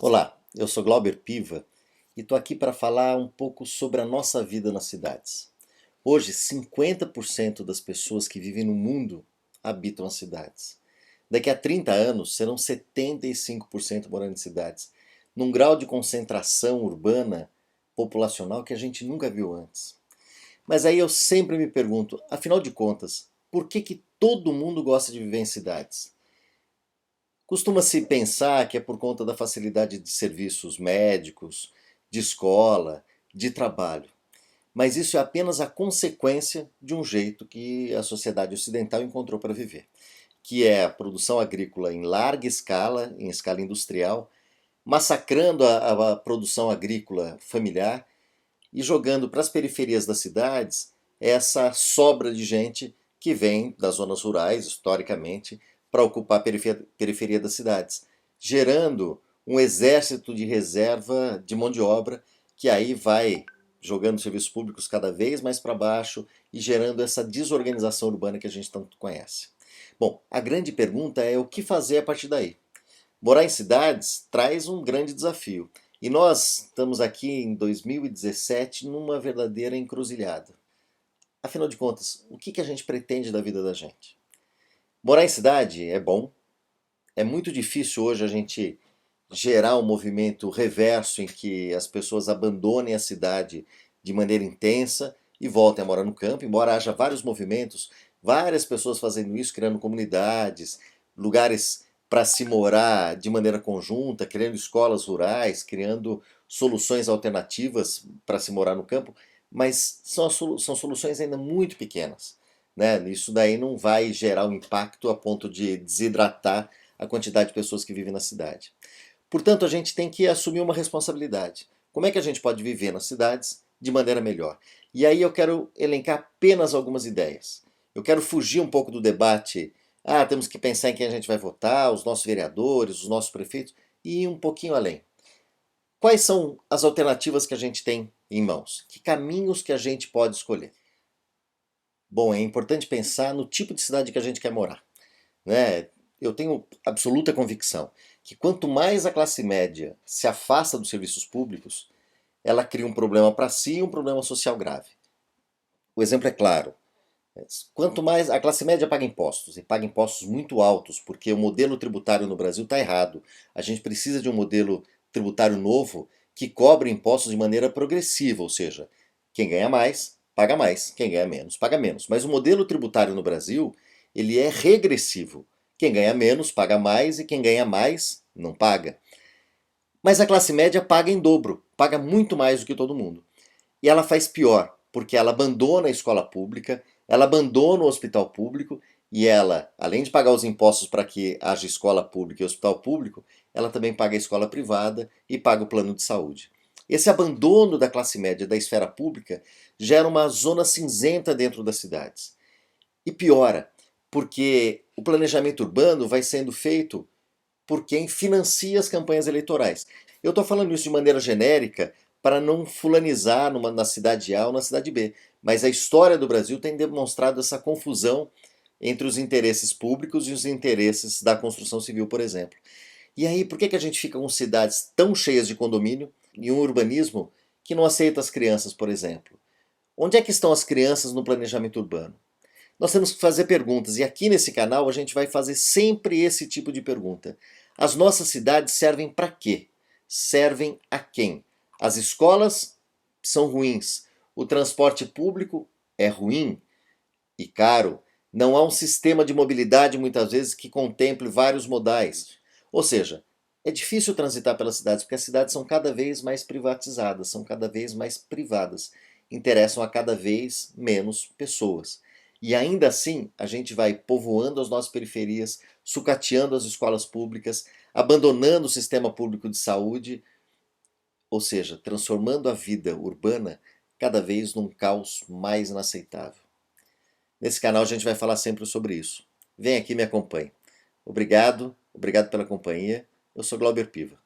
Olá, eu sou Glauber Piva e estou aqui para falar um pouco sobre a nossa vida nas cidades. Hoje, 50% das pessoas que vivem no mundo habitam as cidades. Daqui a 30 anos, serão 75% morando em cidades, num grau de concentração urbana populacional que a gente nunca viu antes. Mas aí eu sempre me pergunto, afinal de contas, por que todo mundo gosta de viver em cidades? Costuma-se pensar que é por conta da facilidade de serviços médicos, de escola, de trabalho. Mas isso é apenas a consequência de um jeito que a sociedade ocidental encontrou para viver, que é a produção agrícola em larga escala, em escala industrial, massacrando a produção agrícola familiar e jogando para as periferias das cidades essa sobra de gente que vem das zonas rurais, historicamente, para ocupar a periferia das cidades, gerando um exército de reserva de mão de obra que aí vai jogando serviços públicos cada vez mais para baixo e gerando essa desorganização urbana que a gente tanto conhece. Bom, a grande pergunta é o que fazer a partir daí. Morar em cidades traz um grande desafio. E nós estamos aqui em 2017 numa verdadeira encruzilhada. Afinal de contas, o que a gente pretende da vida da gente? Morar em cidade é bom. É muito difícil hoje a gente gerar um movimento reverso em que as pessoas abandonem a cidade de maneira intensa e voltem a morar no campo, embora haja vários movimentos, várias pessoas fazendo isso, criando comunidades, lugares para se morar de maneira conjunta, criando escolas rurais, criando soluções alternativas para se morar no campo, mas são soluções ainda muito pequenas. Né? Isso daí não vai gerar um impacto a ponto de desidratar a quantidade de pessoas que vivem na cidade. Portanto, a gente tem que assumir uma responsabilidade. Como é que a gente pode viver nas cidades de maneira melhor? E aí eu quero elencar apenas algumas ideias. Eu quero fugir um pouco do debate, temos que pensar em quem a gente vai votar, os nossos vereadores, os nossos prefeitos, e ir um pouquinho além. Quais são as alternativas que a gente tem em mãos? Que caminhos que a gente pode escolher? Bom, é importante pensar no tipo de cidade que a gente quer morar. Né? Eu tenho absoluta convicção que quanto mais a classe média se afasta dos serviços públicos, ela cria um problema para si e um problema social grave. O exemplo é claro. Quanto mais a classe média paga impostos, e paga impostos muito altos, porque o modelo tributário no Brasil está errado. A gente precisa de um modelo tributário novo que cobre impostos de maneira progressiva, ou seja, quem ganha mais, quem ganha menos, paga menos. Mas o modelo tributário no Brasil, ele é regressivo. Quem ganha menos paga mais e quem ganha mais não paga. Mas a classe média paga em dobro, paga muito mais do que todo mundo. E ela faz pior, porque ela abandona a escola pública, ela abandona o hospital público e ela, além de pagar os impostos para que haja escola pública e hospital público, ela também paga a escola privada e paga o plano de saúde. Esse abandono da classe média da esfera pública gera uma zona cinzenta dentro das cidades. E piora, porque o planejamento urbano vai sendo feito por quem financia as campanhas eleitorais. Eu estou falando isso de maneira genérica para não fulanizar na cidade A ou na cidade B, mas a história do Brasil tem demonstrado essa confusão entre os interesses públicos e os interesses da construção civil, por exemplo. E aí, por que a gente fica com cidades tão cheias de condomínio e um urbanismo que não aceita as crianças, por exemplo? Onde é que estão as crianças no planejamento urbano? Nós temos que fazer perguntas e aqui nesse canal a gente vai fazer sempre esse tipo de pergunta. As nossas cidades servem para quê? Servem a quem? As escolas são ruins, o transporte público é ruim e caro, não há um sistema de mobilidade muitas vezes que contemple vários modais. Ou seja, é difícil transitar pelas cidades porque as cidades são cada vez mais privatizadas, são cada vez mais privadas, interessam a cada vez menos pessoas. E ainda assim, a gente vai povoando as nossas periferias, sucateando as escolas públicas, abandonando o sistema público de saúde, ou seja, transformando a vida urbana cada vez num caos mais inaceitável. Nesse canal a gente vai falar sempre sobre isso. Vem aqui e me acompanhe. Obrigado pela companhia. Eu sou Glauber Piva.